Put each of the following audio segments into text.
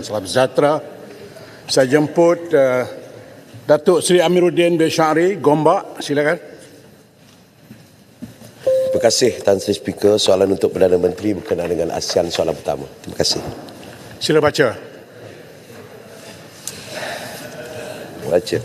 Salam sejahtera. Saya jemput Datuk Seri Amiruddin bin Syari, Gombak. Silakan. Terima kasih Tan Sri Speaker. Soalan untuk Perdana Menteri berkenaan dengan ASEAN soalan pertama. Terima kasih. Sila baca. Baca.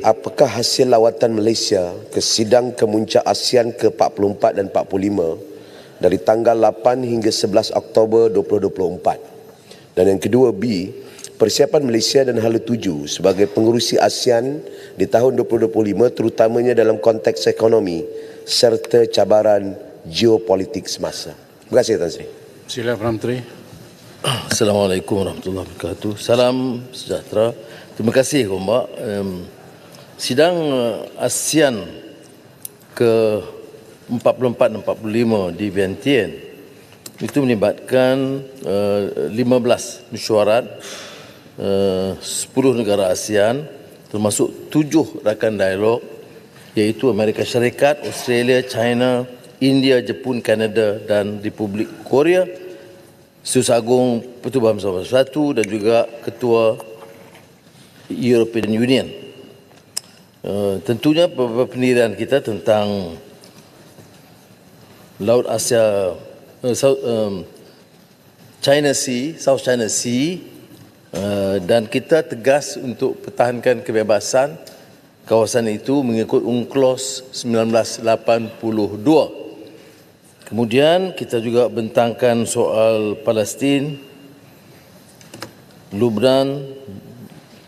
Apakah hasil lawatan Malaysia ke sidang kemuncak ASEAN ke-44 dan 45 dari tanggal 8 hingga 11 Oktober 2024? Dan yang kedua, B, persiapan Malaysia dan Hala Tuju sebagai pengerusi ASEAN di tahun 2025 terutamanya dalam konteks ekonomi serta cabaran geopolitik semasa. Terima kasih Tan Sri. Sila Perdana Menteri. Assalamualaikum warahmatullahi wabarakatuh. Salam sejahtera. Terima kasih Gombak. Sidang ASEAN ke-44 dan 45 di Vientiane itu melibatkan 15 mesyuarat 10 negara ASEAN termasuk 7 rakan dialog iaitu Amerika Syarikat, Australia, China, India, Jepun, Kanada dan Republik Korea, Setiausaha Agung Pertubuhan Bersama Bersatu dan juga Ketua European Union. Tentunya pendirian kita tentang Laut Asia, China Sea, South China Sea, dan kita tegas untuk pertahankan kebebasan kawasan itu mengikut UNCLOS 1982. Kemudian kita juga bentangkan soal Palestin, Lubnan,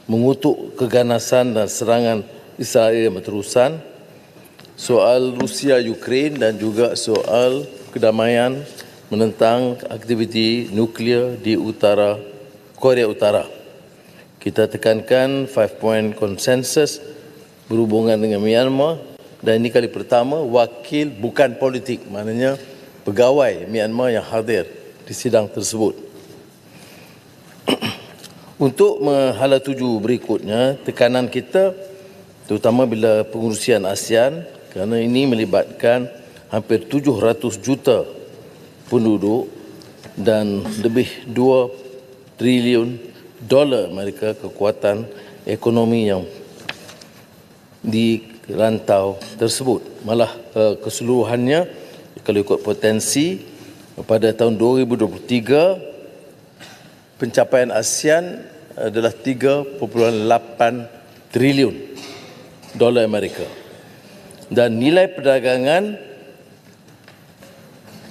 mengutuk keganasan dan serangan Israel yang berterusan, soal Rusia Ukraine dan juga soal kedamaian menentang aktiviti nuklear di Korea Utara. Kita tekankan 5-point consensus berhubungan dengan Myanmar dan ini kali pertama wakil bukan politik, maknanya pegawai Myanmar yang hadir di sidang tersebut. Untuk hala tuju berikutnya, tekanan kita terutama bila pengurusian ASEAN kerana ini melibatkan hampir 700 juta penduduk dan lebih 2 triliun dolar Amerika kekuatan ekonomi yang di rantau tersebut. Malah keseluruhannya kalau ikut potensi pada tahun 2023 pencapaian ASEAN adalah 3.8 triliun dolar Amerika dan nilai perdagangan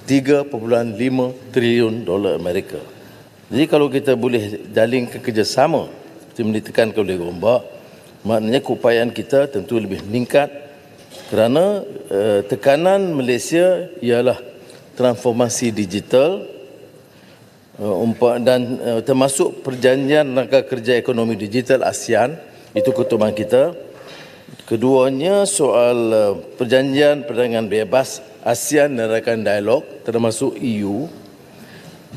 3.5 triliun dolar Amerika. Jadi kalau kita boleh jalinkan kerjasama seperti yang ditekankan oleh Gombak, maknanya keupayaan kita tentu lebih meningkat kerana tekanan Malaysia ialah transformasi digital dan termasuk perjanjian rangka kerja ekonomi digital ASEAN, itu ketutupan kita. Keduanya soal perjanjian perdagangan bebas ASEAN dan rakan dialog termasuk EU.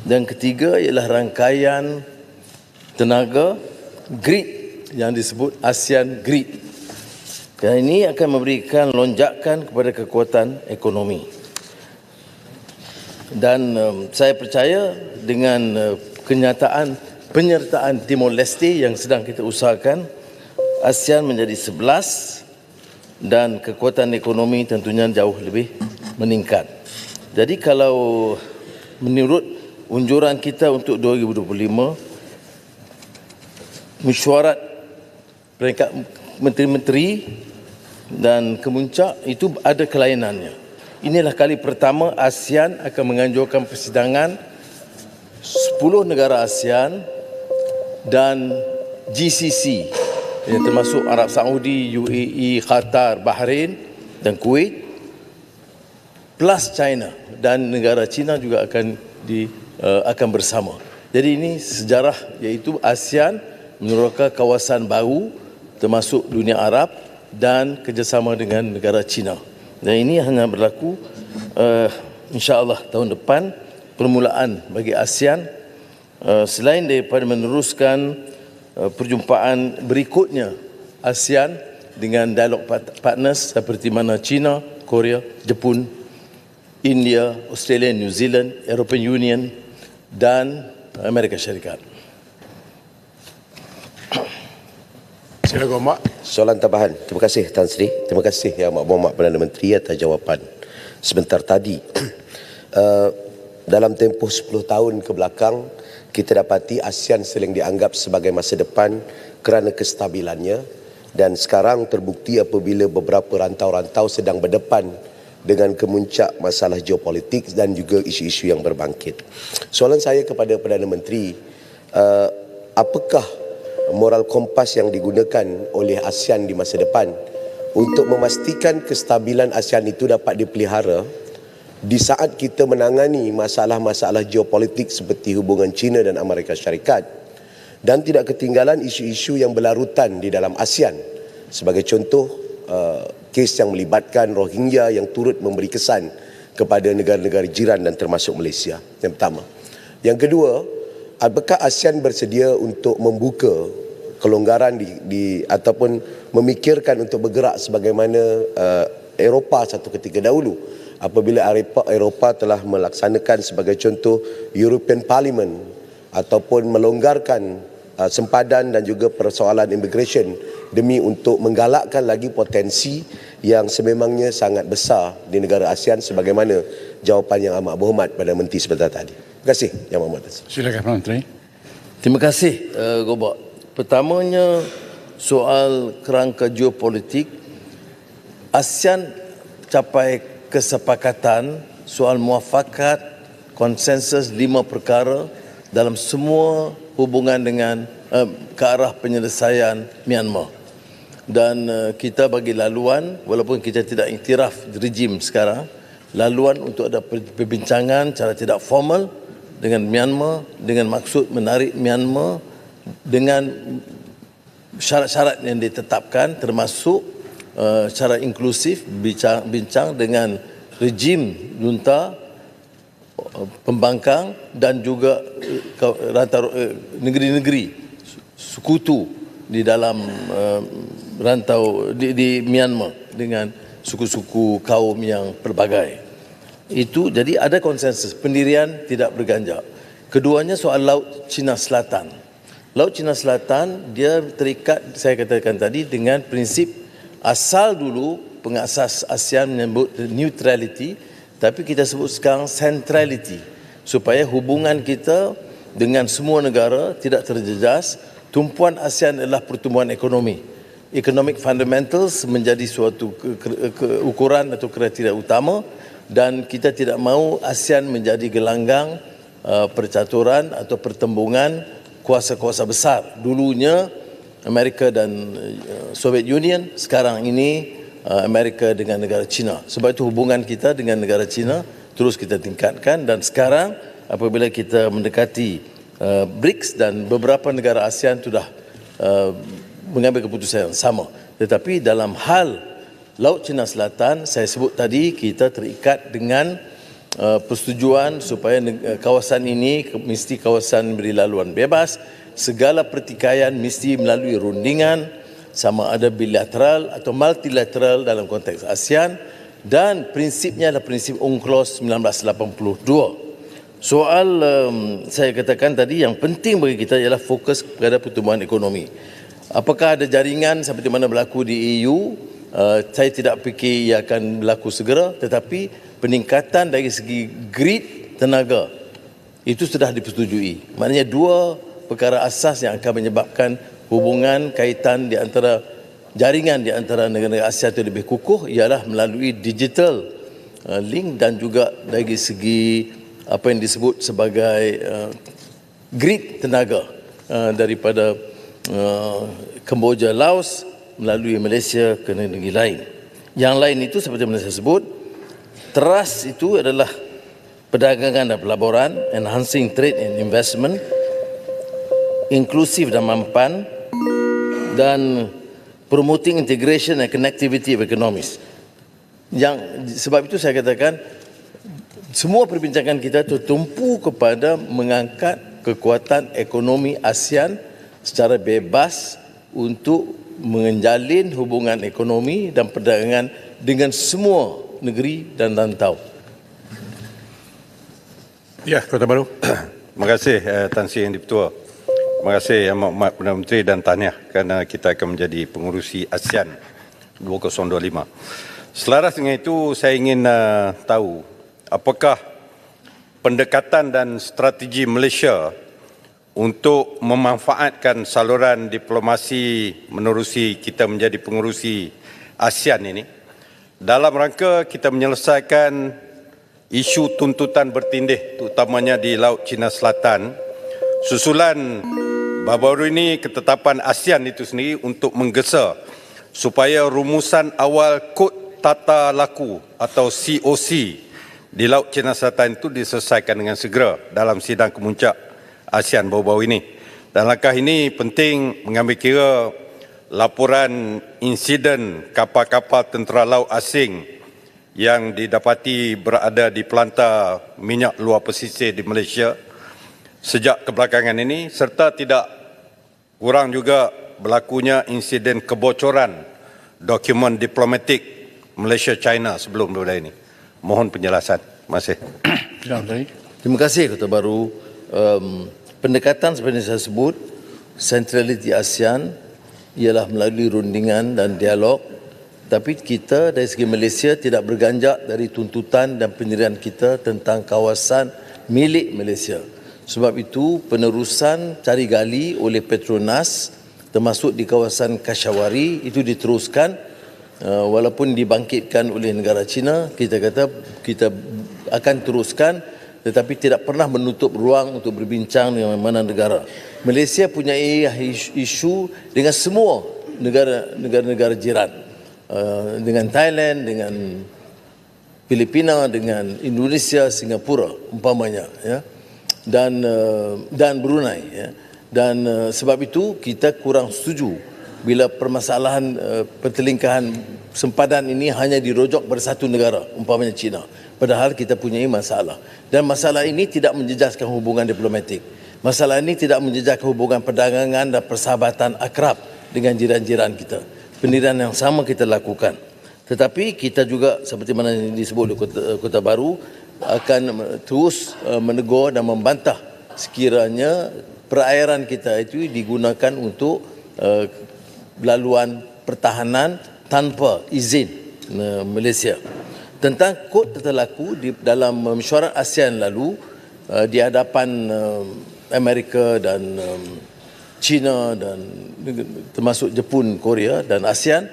Dan ketiga ialah rangkaian tenaga GRID yang disebut ASEAN GRID. Dan ini akan memberikan lonjakan kepada kekuatan ekonomi. Dan saya percaya dengan penyertaan Timor Leste yang sedang kita usahakan, ASEAN menjadi 11 dan kekuatan ekonomi tentunya jauh lebih meningkat. Jadi kalau menurut unjuran kita untuk 2025, mesyuarat peringkat menteri-menteri dan kemuncak itu ada kelainannya. Inilah kali pertama ASEAN akan menganjurkan persidangan 10 negara ASEAN dan GCC yang termasuk Arab Saudi, UAE, Qatar, Bahrain dan Kuwait plus China, dan negara China juga akan bersama. Jadi ini sejarah, iaitu ASEAN meneroka kawasan baru termasuk dunia Arab dan kerjasama dengan negara China. Dan ini hanya berlaku insya-Allah tahun depan, permulaan bagi ASEAN selain daripada meneruskan perjumpaan berikutnya ASEAN dengan dialog partners seperti mana China, Korea, Jepun, India, Australia, New Zealand, European Union dan Amerika Syarikat. Sila Gombak. Soalan tambahan. Terima kasih Tan Sri. Terima kasih Yang Berhormat Perdana Menteri atas jawapan sebentar tadi. Dalam tempoh 10 tahun ke belakang, kita dapati ASEAN sering dianggap sebagai masa depan kerana kestabilannya, dan sekarang terbukti apabila beberapa rantau-rantau sedang berdepan dengan kemuncak masalah geopolitik dan juga isu-isu yang berbangkit. Soalan saya kepada Perdana Menteri, apakah moral kompas yang digunakan oleh ASEAN di masa depan untuk memastikan kestabilan ASEAN itu dapat dipelihara di saat kita menangani masalah-masalah geopolitik seperti hubungan China dan Amerika Syarikat, dan tidak ketinggalan isu-isu yang berlarutan di dalam ASEAN, sebagai contoh kes yang melibatkan Rohingya yang turut memberi kesan kepada negara-negara jiran dan termasuk Malaysia. Yang pertama. Yang kedua, apakah ASEAN bersedia untuk membuka kelonggaran ataupun memikirkan untuk bergerak sebagaimana Eropah satu ketika dahulu, apabila Eropah telah melaksanakan sebagai contoh European Parliament ataupun melonggarkan sempadan dan juga persoalan immigration demi untuk menggalakkan lagi potensi yang sememangnya sangat besar di negara ASEAN, sebagaimana jawapan Yang Amat Berhormat Perdana Menteri sebentar tadi. Terima kasih Yang Berhormat. Silakan Menteri. Terima kasih Gombak. Pertamanya, soal kerangka geopolitik, ASEAN capai kesepakatan soal muafakat konsensus 5 perkara dalam semua hubungan dengan ke arah penyelesaian Myanmar. Dan kita bagi laluan, walaupun kita tidak iktiraf rejim sekarang, laluan untuk ada perbincangan secara tidak formal dengan Myanmar dengan maksud menarik Myanmar dengan syarat-syarat yang ditetapkan, termasuk secara inklusif bincang dengan rejim junta, pembangkang dan juga negeri-negeri sekutu di dalam rantau di Myanmar dengan suku-suku kaum yang pelbagai. Itu jadi ada konsensus, pendirian tidak berganjak. Keduanya soal Laut Cina Selatan. Laut Cina Selatan dia terikat, saya katakan tadi, dengan prinsip asal dulu pengasas ASEAN menyebut neutrality, tapi kita sebut sekarang centrality, supaya hubungan kita dengan semua negara tidak terjejas. Tumpuan ASEAN adalah pertumbuhan ekonomi. Economic fundamentals menjadi suatu ukuran atau kriteria utama, dan kita tidak mahu ASEAN menjadi gelanggang percaturan atau pertembungan kuasa-kuasa besar. Dulunya Amerika dan Soviet Union, sekarang ini Amerika dengan negara China. Sebab itu hubungan kita dengan negara China terus kita tingkatkan, dan sekarang apabila kita mendekati BRICS dan beberapa negara ASEAN sudah mengambil keputusan yang sama. Tetapi dalam hal Laut Cina Selatan, saya sebut tadi, kita terikat dengan persetujuan supaya kawasan ini mesti kawasan beri laluan bebas. Segala pertikaian mesti melalui rundingan, sama ada bilateral atau multilateral dalam konteks ASEAN, dan prinsipnya adalah prinsip UNCLOS 1982. Soal saya katakan tadi, yang penting bagi kita ialah fokus kepada pertumbuhan ekonomi. Apakah ada jaringan seperti mana berlaku di EU? Saya tidak fikir ia akan berlaku segera, tetapi peningkatan dari segi grid tenaga itu sudah dipersetujui. Maknanya dua perkara asas yang akan menyebabkan hubungan kaitan di antara jaringan di antara negara-negara ASEAN itu lebih kukuh ialah melalui digital link dan juga dari segi apa yang disebut sebagai grid tenaga daripada Kemboja, Laos melalui Malaysia ke negeri lain. Yang lain itu seperti yang saya sebut, teras itu adalah perdagangan dan pelaburan, enhancing trade and investment, inklusif dan mampan, dan promoting integration and connectivity of economies. Sebab itu saya katakan semua perbincangan kita tertumpu kepada mengangkat kekuatan ekonomi ASEAN secara bebas untuk menjalin hubungan ekonomi dan perdagangan dengan semua negeri dan rantau. Ya, Kota Baru. Terima kasih Tan Sri Yang Di-Pertua. Terima kasih Yang Amat Perdana Menteri dan tahniah kerana kita akan menjadi pengurusi ASEAN 2025. Selaras dengan itu, saya ingin tahu apakah pendekatan dan strategi Malaysia untuk memanfaatkan saluran diplomasi menerusi kita menjadi pengurusi ASEAN ini dalam rangka kita menyelesaikan isu tuntutan bertindih terutamanya di Laut Cina Selatan susulan baru-baru ini ketetapan ASEAN itu sendiri untuk menggesa supaya rumusan awal Kod Tata Laku atau COC di Laut Cina Selatan itu diselesaikan dengan segera dalam sidang kemuncak ASEAN baru-baru ini. Dan langkah ini penting mengambil kira laporan insiden kapal-kapal tentera laut asing yang didapati berada di pelantar minyak luar pesisir di Malaysia sejak kebelakangan ini, serta tidak kurang juga berlakunya insiden kebocoran dokumen diplomatik Malaysia-China sebelum daripada ini. Mohon penjelasan. Terima kasih. Terima kasih Ketua Baru. Pendekatan seperti yang saya sebut, sentraliti ASEAN ialah melalui rundingan dan dialog, tapi kita dari segi Malaysia tidak berganjak dari tuntutan dan pendirian kita tentang kawasan milik Malaysia. Sebab itu penerusan cari gali oleh Petronas termasuk di kawasan Kashawari itu diteruskan walaupun dibangkitkan oleh negara China, kita kata kita akan teruskan, tetapi tidak pernah menutup ruang untuk berbincang dengan mana negara. Malaysia punya isu dengan semua negara-negara jiran, dengan Thailand, dengan Filipina, dengan Indonesia, Singapura umpamanya, ya, dan Brunei, ya. Dan sebab itu kita kurang setuju bila permasalahan pertelingkahan sempadan ini hanya dirojok pada satu negara, umpamanya China. Padahal kita punya masalah. Dan masalah ini tidak menjejaskan hubungan diplomatik. Masalah ini tidak menjejaskan hubungan perdagangan dan persahabatan akrab dengan jiran-jiran kita. Pendirian yang sama kita lakukan. Tetapi kita juga seperti mana disebut oleh Kota Baru akan terus menegur dan membantah sekiranya perairan kita itu digunakan untuk laluan pertahanan tanpa izin Malaysia. Tentang Kod Tata Laku dalam mesyuarat ASEAN lalu di hadapan Amerika dan China dan termasuk Jepun, Korea dan ASEAN,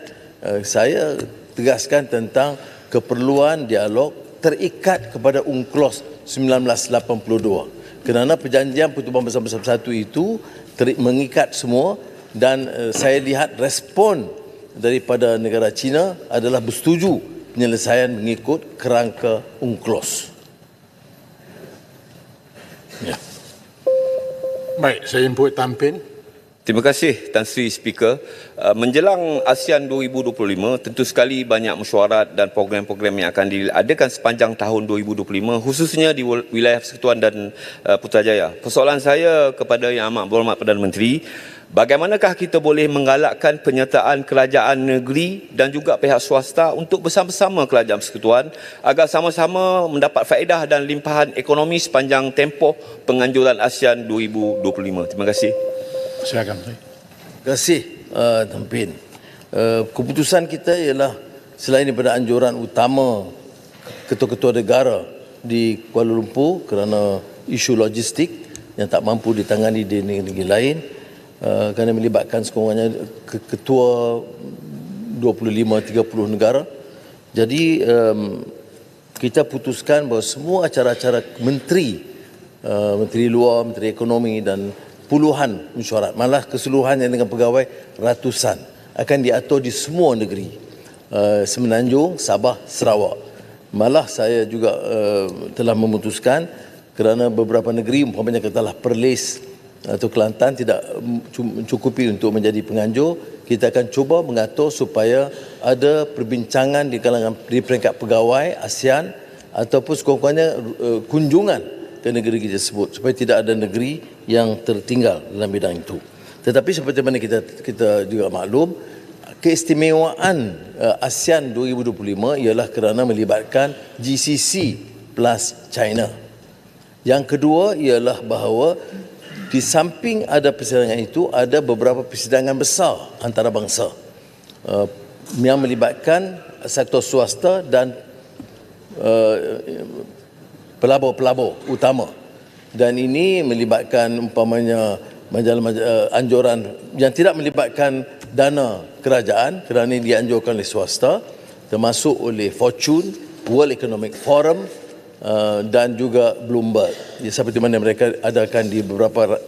saya tegaskan tentang keperluan dialog terikat kepada UNCLOS 1982. Kerana perjanjian Pertubuhan Bersama-Sama itu mengikat semua dan saya lihat respon daripada negara China adalah bersetuju penyelesaian mengikut kerangka UNCLOS. Ya. Baik, saya input Tampin. Terima kasih Tan Sri Speaker. Menjelang ASEAN 2025, tentu sekali banyak mesyuarat dan program-program yang akan diadakan sepanjang tahun 2025, khususnya di wilayah Persekutuan dan Putrajaya. Persoalan saya kepada Yang Amat Berhormat Perdana Menteri, bagaimanakah kita boleh menggalakkan penyertaan kerajaan negeri dan juga pihak swasta untuk bersama-sama kerajaan persekutuan agar sama-sama mendapat faedah dan limpahan ekonomi sepanjang tempoh penganjuran ASEAN 2025. Terima kasih. Silakan. Terima kasih Tampin. Keputusan kita ialah selain daripada anjuran utama ketua-ketua negara di Kuala Lumpur kerana isu logistik yang tak mampu ditangani di negeri lain, kerana melibatkan sekurang-kurangnya ketua 25-30 negara. Jadi kita putuskan bahawa semua acara-acara menteri, menteri luar, menteri ekonomi dan puluhan mesyuarat, malah keseluruhannya dengan pegawai ratusan, akan diatur di semua negeri, Semenanjung, Sabah, Sarawak. Malah saya juga telah memutuskan kerana beberapa negeri umpamanya katalah Perlis atau Kelantan tidak mencukupi untuk menjadi penganjur, kita akan cuba mengatur supaya ada perbincangan di kalangan di peringkat pegawai ASEAN ataupun sekurang-kurangnya kunjungan ke negeri kita sebut supaya tidak ada negeri yang tertinggal dalam bidang itu. Tetapi seperti mana kita juga maklum, keistimewaan ASEAN 2025 ialah kerana melibatkan GCC plus China. Yang kedua ialah bahawa di samping ada persidangan itu, ada beberapa persidangan besar antarabangsa yang melibatkan sektor swasta dan pelabur-pelabur utama. Dan ini melibatkan umpamanya majalah-majalah anjuran yang tidak melibatkan dana kerajaan kerana dianjurkan oleh swasta, termasuk oleh Fortune, World Economic Forum dan juga Bloomberg, seperti mana mereka adakan di beberapa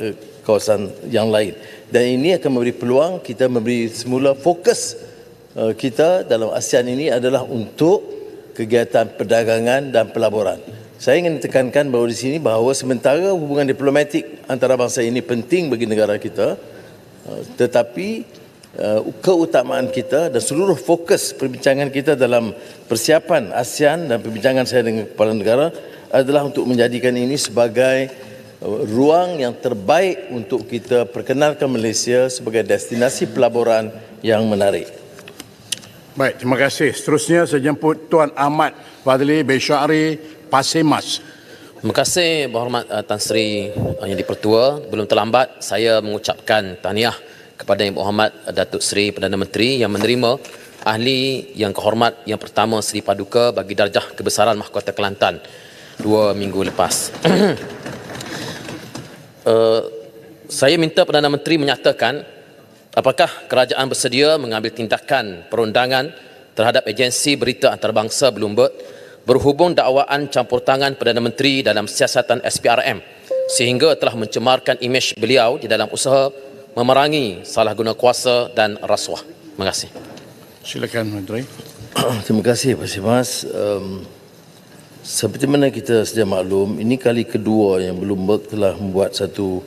kawasan yang lain. Dan ini akan memberi peluang kita memberi semula fokus kita dalam ASEAN ini adalah untuk kegiatan perdagangan dan pelaburan. Saya ingin tekankan bahawa di sini bahawa sementara hubungan diplomatik antarabangsa ini penting bagi negara kita, tetapi keutamaan kita dan seluruh fokus perbincangan kita dalam persiapan ASEAN dan perbincangan saya dengan kepala negara adalah untuk menjadikan ini sebagai ruang yang terbaik untuk kita perkenalkan Malaysia sebagai destinasi pelaburan yang menarik. Baik, terima kasih. Seterusnya saya jemput Tuan Ahmad Fadli bin Syari Pasir Mas. Terima kasih Berhormat Tan Sri Yang Dipertua. Belum terlambat saya mengucapkan tahniah kepada Yang Berhormat Datuk Seri Perdana Menteri yang menerima ahli yang kehormat yang pertama Seri Paduka bagi darjah kebesaran Mahkota Kelantan 2 minggu lepas. Saya minta Perdana Menteri menyatakan apakah kerajaan bersedia mengambil tindakan perundangan terhadap agensi berita antarabangsa Bloomberg berhubung dakwaan campur tangan Perdana Menteri dalam siasatan SPRM sehingga telah mencemarkan imej beliau di dalam usaha memerangi salah guna kuasa dan rasuah. Terima kasih. Silakan Menteri. Terima kasih Pak Simas. Seperti mana kita sedia maklum, ini kali kedua yang Bloomberg telah membuat satu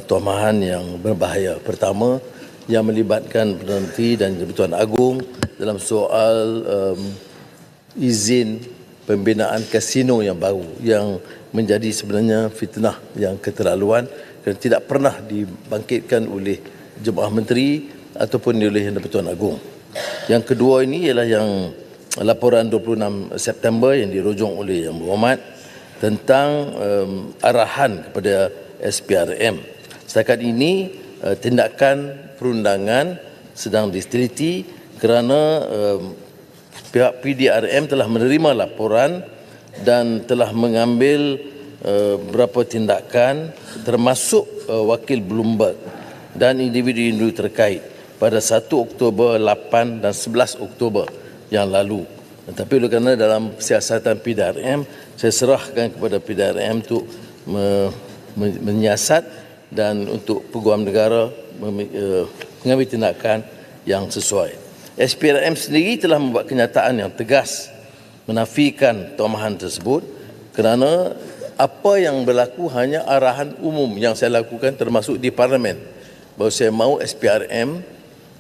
tomahan yang berbahaya. Pertama, yang melibatkan Perdana Menteri dan Jabatan Agung dalam soal izin pembinaan kasino yang baru yang menjadi sebenarnya fitnah yang keterlaluan dan tidak pernah dibangkitkan oleh Jemaah Menteri ataupun oleh Jabatan Agung. Yang kedua ini ialah yang laporan 26 September yang dirujung oleh Yang Berhormat tentang arahan kepada SPRM. Setakat ini tindakan perundangan sedang diteliti kerana pihak PDRM telah menerima laporan dan telah mengambil beberapa tindakan termasuk wakil Bloomberg dan individu-individu terkait pada 1 Oktober, 8 dan 11 Oktober yang lalu. Tetapi oleh kerana dalam siasatan PDRM, saya serahkan kepada PDRM untuk menyiasat dan untuk Peguam Negara mengambil tindakan yang sesuai. SPRM sendiri telah membuat kenyataan yang tegas menafikan tomahan tersebut kerana apa yang berlaku hanya arahan umum yang saya lakukan termasuk di Parlimen bahawa saya mahu SPRM,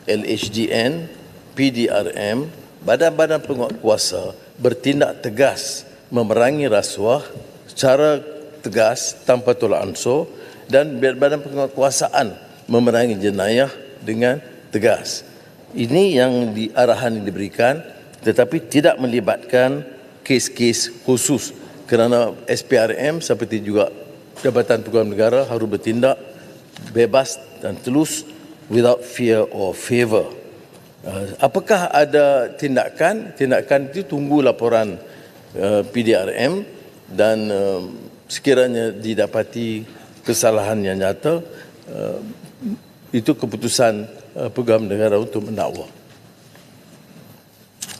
LHDN, PDRM, badan-badan penguat kuasa bertindak tegas memerangi rasuah secara tegas tanpa tolak ansur dan badan penguatkuasaan memerangi jenayah dengan tegas. Ini yang arahan yang diberikan tetapi tidak melibatkan kes-kes khusus kerana SPRM seperti juga Jabatan Peguam Negara harus bertindak bebas dan telus without fear or favour. Apakah ada tindakan? Tindakan itu tunggu laporan PDRM dan sekiranya didapati kesalahan yang nyata, itu keputusan Peguam Negara untuk mendakwa.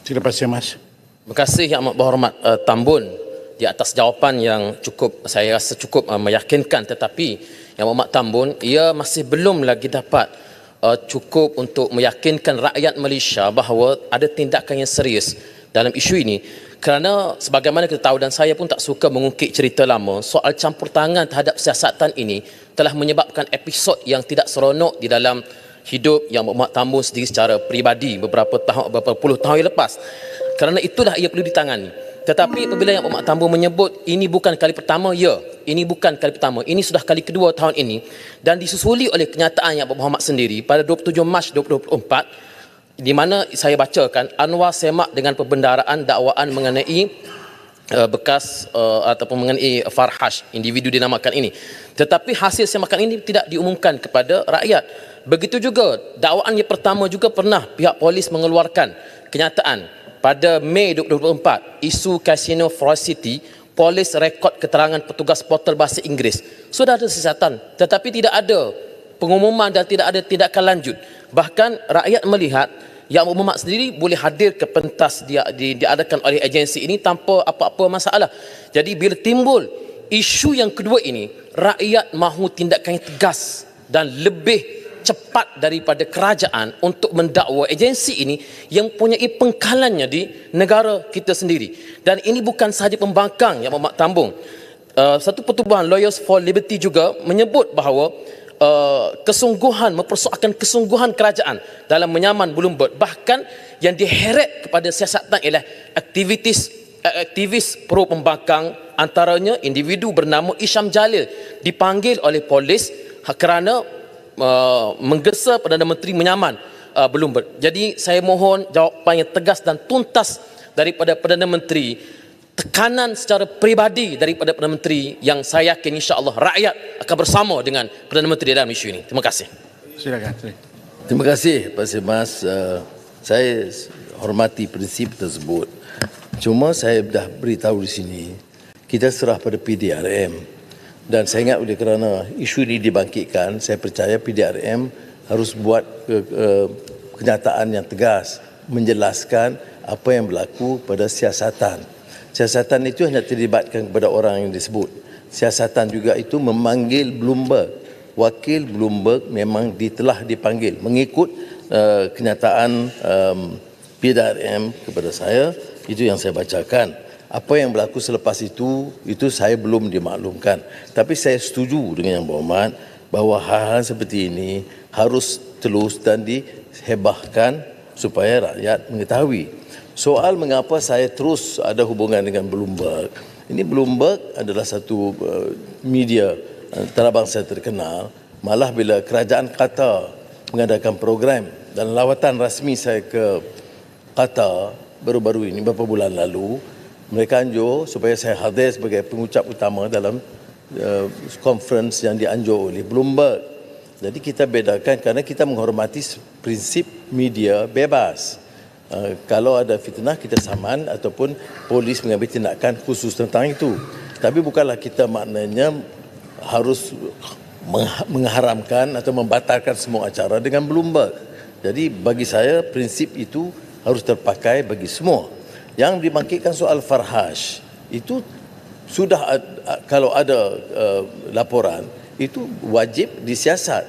Terima kasih Mas. Terima kasih Yang Amat Berhormat Tambun di atas jawapan yang cukup, saya rasa cukup meyakinkan, tetapi Yang Amat Tambun, ia masih belum lagi dapat cukup untuk meyakinkan rakyat Malaysia bahawa ada tindakan yang serius dalam isu ini. Kerana sebagaimana kita tahu dan saya pun tak suka mengungkit cerita lama, soal campur tangan terhadap siasatan ini telah menyebabkan episod yang tidak seronok di dalam hidup Yang Berhormat Tambun sendiri secara peribadi beberapa puluh tahun yang lepas. Kerana itulah ia perlu ditangani. Tetapi apabila Yang Berhormat Tambun menyebut ini bukan kali pertama, ya, ini bukan kali pertama, ini sudah kali kedua tahun ini dan disusuli oleh kenyataan Yang Berhormat sendiri pada 27 Mac 2024 di mana saya bacakan Anwar semak dengan pembendaraan dakwaan mengenai bekas ataupun mengenai Farhash, individu dinamakan ini. Tetapi hasil semakan ini tidak diumumkan kepada rakyat. Begitu juga dakwaan yang pertama juga pernah pihak polis mengeluarkan kenyataan pada Mei 2024, isu Casino Forest City, polis rekod keterangan petugas portal bahasa Inggeris. Sudah ada siasatan tetapi tidak ada pengumuman dan tidak ada tindakan lanjut. Bahkan rakyat melihat Yang Muhammad sendiri boleh hadir ke pentas diadakan oleh agensi ini tanpa apa-apa masalah. Jadi bila timbul isu yang kedua ini, rakyat mahu tindakan yang tegas dan lebih cepat daripada kerajaan untuk mendakwa agensi ini yang mempunyai pengkalannya di negara kita sendiri. Dan ini bukan sahaja pembangkang Yang Muhammad Tambun. Satu pertubuhan Lawyers for Liberty juga menyebut bahawa mempersoalkan kesungguhan kerajaan dalam menyaman Bloomberg. Bahkan yang diheret kepada siasatan ialah aktivis pro pembangkang, antaranya individu bernama Isham Jalil dipanggil oleh polis kerana menggesa Perdana Menteri menyaman Bloomberg. Jadi saya mohon jawapan yang tegas dan tuntas daripada Perdana Menteri, tekanan secara peribadi daripada Perdana Menteri yang saya yakin insya-Allah rakyat akan bersama dengan Perdana Menteri dalam isu ini. Terima kasih. Silakan. Terima kasih Pak Semas. Saya hormati prinsip tersebut. Cuma saya dah beritahu di sini, kita serah pada PDRM. Dan saya ingat oleh kerana isu ini dibangkitkan, saya percaya PDRM harus buat kenyataan yang tegas, menjelaskan apa yang berlaku pada siasatan. Siasatan itu hanya terlibatkan kepada orang yang disebut. Siasatan juga itu memanggil Bloomberg. Wakil Bloomberg memang telah dipanggil mengikut kenyataan PDRM kepada saya. Itu yang saya bacakan. Apa yang berlaku selepas itu saya belum dimaklumkan. Tapi saya setuju dengan Yang Berhormat bahawa hal-hal seperti ini harus terus dan dihebahkan supaya rakyat mengetahui. Soal mengapa saya terus ada hubungan dengan Bloomberg. Ini Bloomberg adalah satu media antarabangsa terkenal. Malah bila kerajaan Qatar mengadakan program dan lawatan rasmi saya ke Qatar baru-baru ini, beberapa bulan lalu, mereka anjur supaya saya hadir sebagai pengucap utama dalam conference yang dianjur oleh Bloomberg. Jadi kita bedakan kerana kita menghormati prinsip media bebas. Kalau ada fitnah kita saman ataupun polis mengambil tindakan khusus tentang itu. Tapi bukanlah kita maknanya harus mengharamkan atau membatalkan semua acara dengan Bloomberg. Jadi bagi saya prinsip itu harus terpakai bagi semua. Yang dibangkitkan soal Farhash itu sudah kalau ada laporan itu wajib disiasat.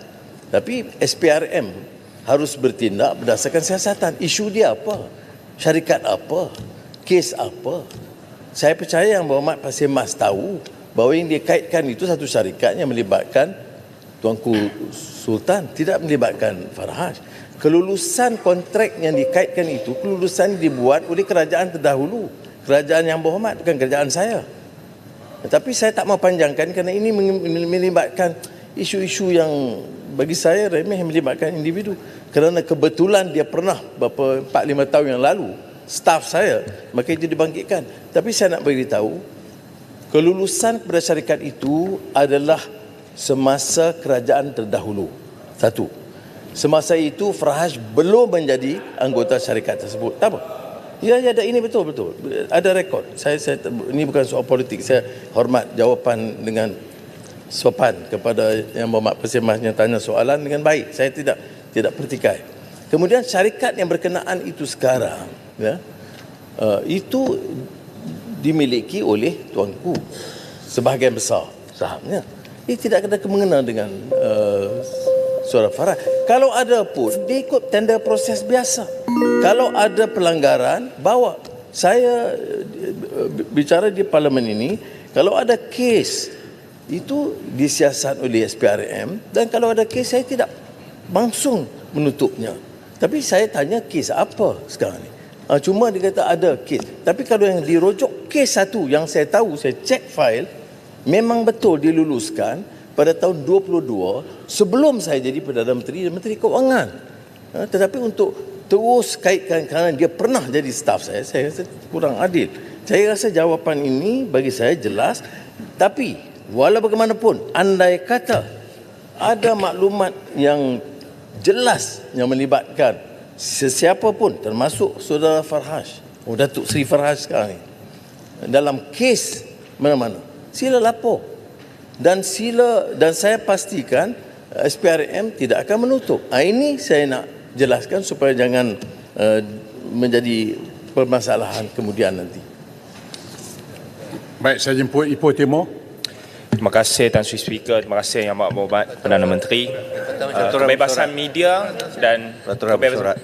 Tapi SPRM harus bertindak berdasarkan siasatan. Isu dia apa? Syarikat apa? Kes apa? Saya percaya Yang Berhormat Pak Semas tahu bahawa yang dikaitkan itu satu syarikat yang melibatkan Tuanku Sultan, tidak melibatkan Farhash. Kelulusan kontrak yang dikaitkan itu, kelulusan dibuat oleh kerajaan terdahulu. Kerajaan Yang Berhormat, bukan kerajaan saya. Tetapi saya tak mau panjangkan kerana ini melibatkan isu-isu yang bagi saya remeh, melibatkan individu. Kerana kebetulan dia pernah berapa 4-5 tahun yang lalu staf saya, maka itu dibangkitkan. Tapi saya nak beritahu, kelulusan kepada syarikat itu adalah semasa kerajaan terdahulu. Satu, semasa itu Farhash belum menjadi anggota syarikat tersebut. Tak apa. Ya, ada ini betul. Ada rekod. Saya ini bukan soal politik. Saya hormat jawapan dengan sopan kepada Yang Berhormat Pak Semas yang tanya soalan dengan baik. Saya tidak pertikai. Kemudian syarikat yang berkenaan itu sekarang, ya, itu dimiliki oleh tuanku sebahagian besar sahamnya. Ini tidak ada kemengena dengan Saudara Farhash. Kalau ada pun dia ikut tender proses biasa. Kalau ada pelanggaran, bawa. Saya bicara di parlimen ini, kalau ada kes itu disiasat oleh SPRM, dan kalau ada kes saya tidak langsung menutupnya. Tapi saya tanya kes apa sekarang ni? Cuma dia kata ada kes. Tapi kalau yang dirujuk kes satu yang saya tahu, saya cek file, memang betul diluluskan pada tahun 22 sebelum saya jadi Perdana Menteri dan Menteri Keuangan. Tetapi untuk terus kaitkan kerana dia pernah jadi staf saya rasa kurang adil. Saya rasa jawapan ini bagi saya jelas, tapi walau bagaimanapun, andai kata ada maklumat yang jelas yang melibatkan sesiapa pun, termasuk saudara Farhaj, Datuk Seri Farhaj sekarang ni, dalam kes mana-mana, sila lapor. Dan saya pastikan SPRM tidak akan menutup. Ini saya nak jelaskan supaya jangan menjadi permasalahan kemudian nanti. Baik, saya jemput Ipoh Timur. Terima kasih Tan Sri Speaker, terima kasih Yang Amat Berhormat Perdana Menteri. Kebebasan media dan kebebasan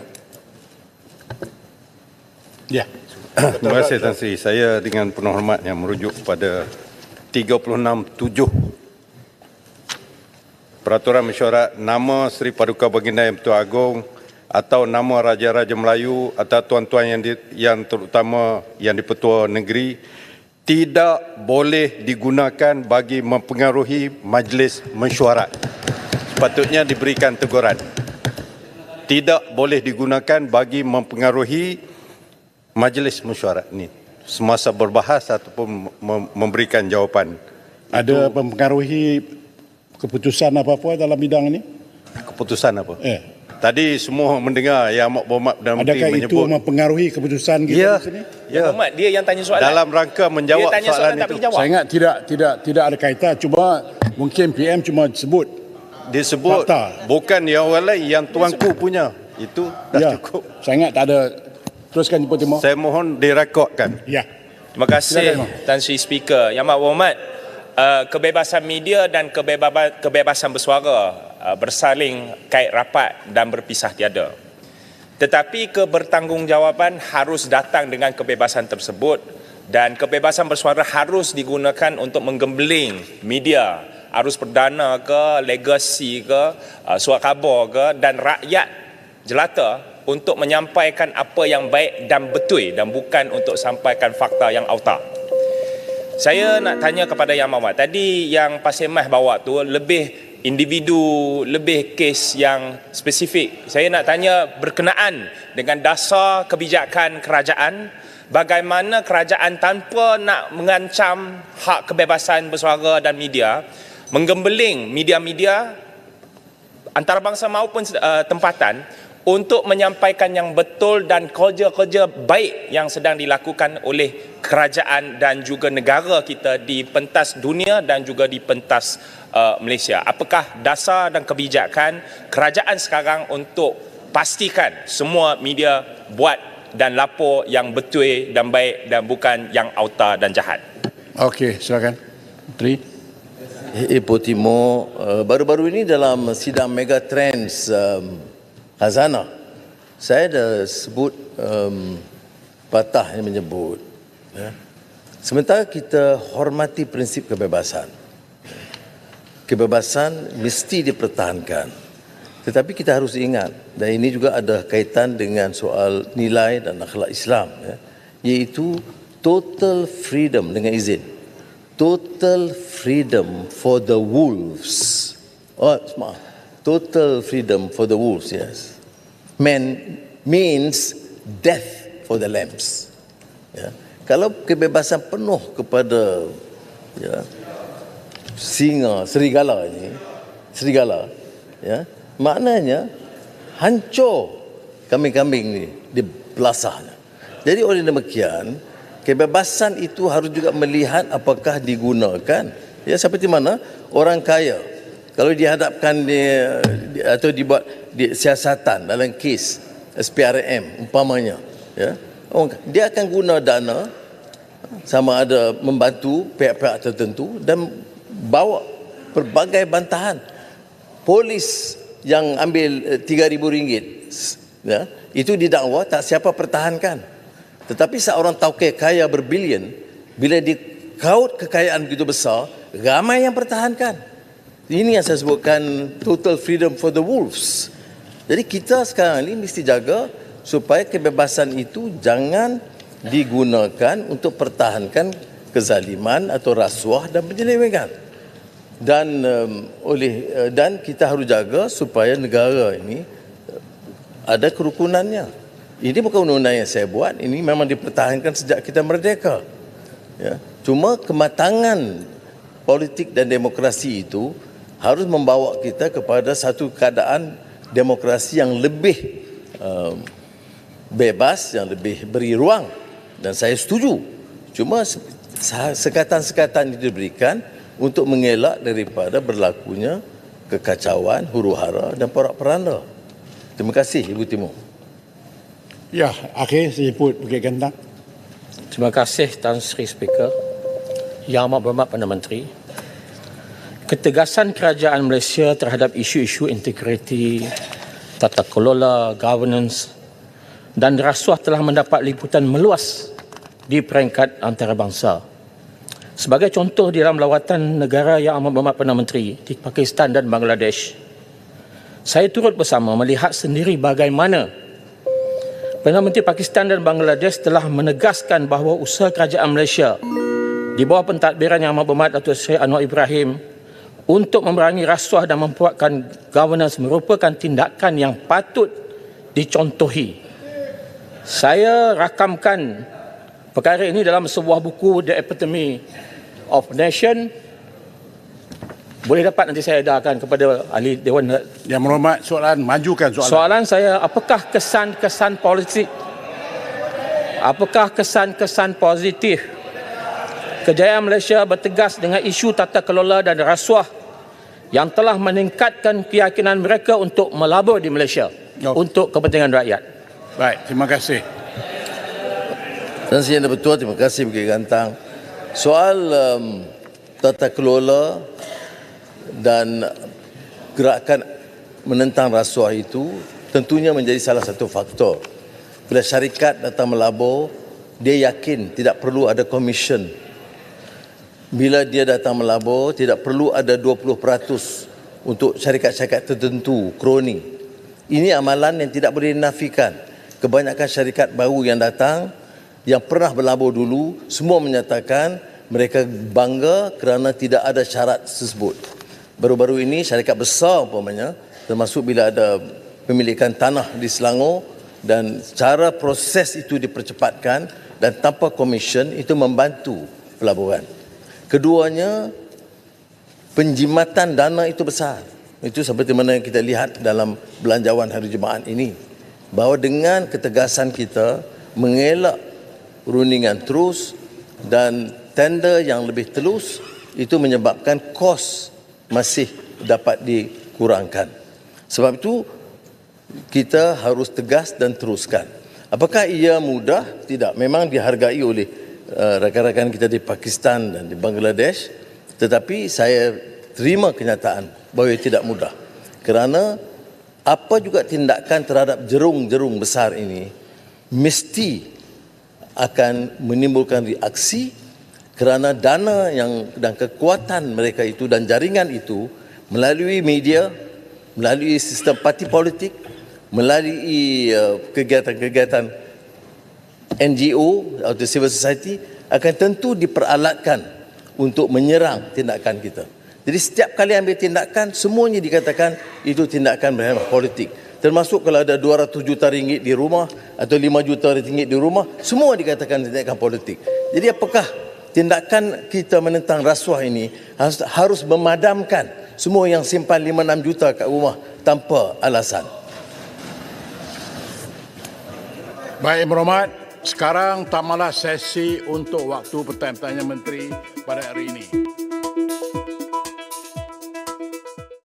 Ya. Terima kasih Tan Sri. Saya dengan penuh hormat yang merujuk kepada 36(7) Peraturan Mesyuarat nama Seri Paduka Baginda Yang Pertua Agong atau nama Raja-Raja Melayu atau tuan-tuan yang terutama yang di-Pertua Negeri tidak boleh digunakan bagi mempengaruhi majlis mesyuarat. Sepatutnya diberikan teguran. Tidak boleh digunakan bagi mempengaruhi majlis mesyuarat ini semasa berbahas ataupun memberikan jawapan. Ada mempengaruhi keputusan apa-apa dalam bidang ini? Keputusan apa? Tadi semua mendengar Yang Amat Berhormat Perdana Menteri Adakah menyebut. itu mempengaruhi keputusan kita Ya, di sini? Yang Berhormat, dia yang tanya soalan. dalam rangka menjawab dia tanya soalan soalan tak itu. bagi jawab. Saya ingat tidak ada kaitan, cuma mungkin PM cuma sebut. Disebut Fakta. bukan yang orang lain, yang tuanku punya. Itu dah cukup. Saya ingat tak ada. Teruskan Ipoh Timur. Saya mohon direkodkan. Ya. Terima kasih Silakan, Tan Sri Speaker. Yang Amat Berhormat, kebebasan media dan kebebasan bersuara bersaling kait rapat dan berpisah tiada. Tetapi kebertanggungjawaban harus datang dengan kebebasan tersebut dan kebebasan bersuara harus digunakan untuk menggembeling media, arus perdana ke, legasi ke, surat khabar ke dan rakyat jelata untuk menyampaikan apa yang baik dan betul dan bukan untuk sampaikan fakta yang auta. Saya nak tanya kepada Yang Amat, tadi yang Pasir Mas bawa tu lebih individu, lebih kes yang spesifik. Saya nak tanya berkenaan dengan dasar kebijakan kerajaan, bagaimana kerajaan tanpa nak mengancam hak kebebasan bersuara dan media, menggembeling media-media antarabangsa maupun tempatan untuk menyampaikan yang betul dan kerja-kerja baik yang sedang dilakukan oleh kerajaan dan juga negara kita di pentas dunia dan juga di pentas Malaysia. Apakah dasar dan kebijakan kerajaan sekarang untuk pastikan semua media buat dan lapor yang betul dan baik dan bukan yang auta dan jahat? Okey, silakan. Menteri. Ipoh Timur, baru-baru ini dalam sidang Megatrends Khazanah, saya dah sebut patah yang menyebut, sementara kita hormati prinsip kebebasan, kebebasan mesti dipertahankan, tetapi kita harus ingat, dan ini juga ada kaitan dengan soal nilai dan akhlak Islam, iaitu total freedom, dengan izin, total freedom for the wolves. Total freedom for the wolves, yes. Means death for the lambs. Ya. Kalau kebebasan penuh kepada serigala ini, ya, maknanya hancur kambing-kambing ini di belasahnya. Jadi oleh demikian, kebebasan itu harus juga melihat apakah digunakan. Ya, seperti mana orang kaya kalau dihadapkan atau dibuat siasatan dalam kes SPRM umpamanya, ya, dia akan guna dana sama ada membantu pihak-pihak tertentu dan bawa pelbagai bantahan. Polis yang ambil RM3,000, ya, itu didakwa tak siapa pertahankan. Tetapi seorang tauke kaya berbilion, bila dikaut kekayaan begitu besar, ramai yang pertahankan. Ini yang saya sebutkan total freedom for the wolves. Jadi kita sekarang ini mesti jaga supaya kebebasan itu jangan digunakan untuk pertahankan kezaliman atau rasuah dan penyelewengan. Dan kita harus jaga supaya negara ini ada kerukunannya. Ini bukan undang-undang yang saya buat, ini memang dipertahankan sejak kita merdeka. Ya. Cuma kematangan politik dan demokrasi itu harus membawa kita kepada satu keadaan demokrasi yang lebih bebas, yang lebih beri ruang, dan saya setuju. Cuma sekatan-sekatan itu diberikan untuk mengelak daripada berlakunya kekacauan, huru-hara dan porak-poranda. Terima kasih Ibu Timur. Ya, akhir saya jemput Bukit Gantang. Terima kasih Tan Sri Speaker. Yang Amat Berhormat Perdana Menteri, ketegasan kerajaan Malaysia terhadap isu-isu integriti, tata kelola, governance dan rasuah telah mendapat liputan meluas di peringkat antarabangsa. Sebagai contoh, di dalam lawatan negara Yang Amat Berhormat Perdana Menteri di Pakistan dan Bangladesh, saya turut bersama melihat sendiri bagaimana Perdana Menteri Pakistan dan Bangladesh telah menegaskan bahawa usaha kerajaan Malaysia di bawah pentadbiran Yang Amat Berhormat Datuk Seri Anwar Ibrahim untuk memerangi rasuah dan memperkuatkan governance merupakan tindakan yang patut dicontohi. Saya rakamkan perkara ini dalam sebuah buku, The Epitome of Nation. Boleh dapat nanti saya edarkan kepada ahli Dewan. Yang Berhormat, soalan, majukan soalan. Soalan saya, apakah kesan-kesan politik, apakah kesan-kesan positif kejayaan Malaysia bertegas dengan isu tata kelola dan rasuah yang telah meningkatkan keyakinan mereka untuk melabur di Malaysia untuk kepentingan rakyat? Baik, terima kasih. Dan Yang Bertuah, terima kasih Bukit Gantang. Soal tata kelola dan gerakan menentang rasuah itu tentunya menjadi salah satu faktor. Bila syarikat datang melabur, dia yakin tidak perlu ada komisen. Bila dia datang melabur, tidak perlu ada 20% untuk syarikat-syarikat tertentu, kroni. Ini amalan yang tidak boleh dinafikan. Kebanyakan syarikat baru yang datang, yang pernah berlabur dulu, semua menyatakan mereka bangga kerana tidak ada syarat tersebut. Baru-baru ini syarikat besar umpamanya, termasuk bila ada pemilikan tanah di Selangor, dan cara proses itu dipercepatkan dan tanpa komisen, itu membantu pelaburan. Keduanya, penjimatan dana itu besar. Itu seperti mana yang kita lihat dalam belanjawan hari Jumaat ini. Bahawa dengan ketegasan kita mengelak rundingan terus dan tender yang lebih telus, itu menyebabkan kos masih dapat dikurangkan. Sebab itu kita harus tegas dan teruskan. Apakah ia mudah? Tidak. Memang dihargai oleh rakan-rakan kita di Pakistan dan di Bangladesh, tetapi saya terima kenyataan bahawa ia tidak mudah. Kerana apa juga tindakan terhadap jerung-jerung besar ini mesti akan menimbulkan reaksi, kerana dana yang dan kekuatan mereka itu dan jaringan itu melalui media, melalui sistem parti politik, melalui kegiatan-kegiatan NGO atau civil society akan tentu diperalatkan untuk menyerang tindakan kita. Jadi setiap kali ambil tindakan, semuanya dikatakan itu tindakan berhemah politik. Termasuk kalau ada 200 juta ringgit di rumah atau 5 juta ringgit di rumah, semua dikatakan tindakan politik. Jadi apakah tindakan kita menentang rasuah ini harus memadamkan semua yang simpan 5-6 juta kat rumah tanpa alasan? Baik, Yang Berhormat, sekarang tamalah sesi untuk waktu pertanyaan Menteri pada hari ini.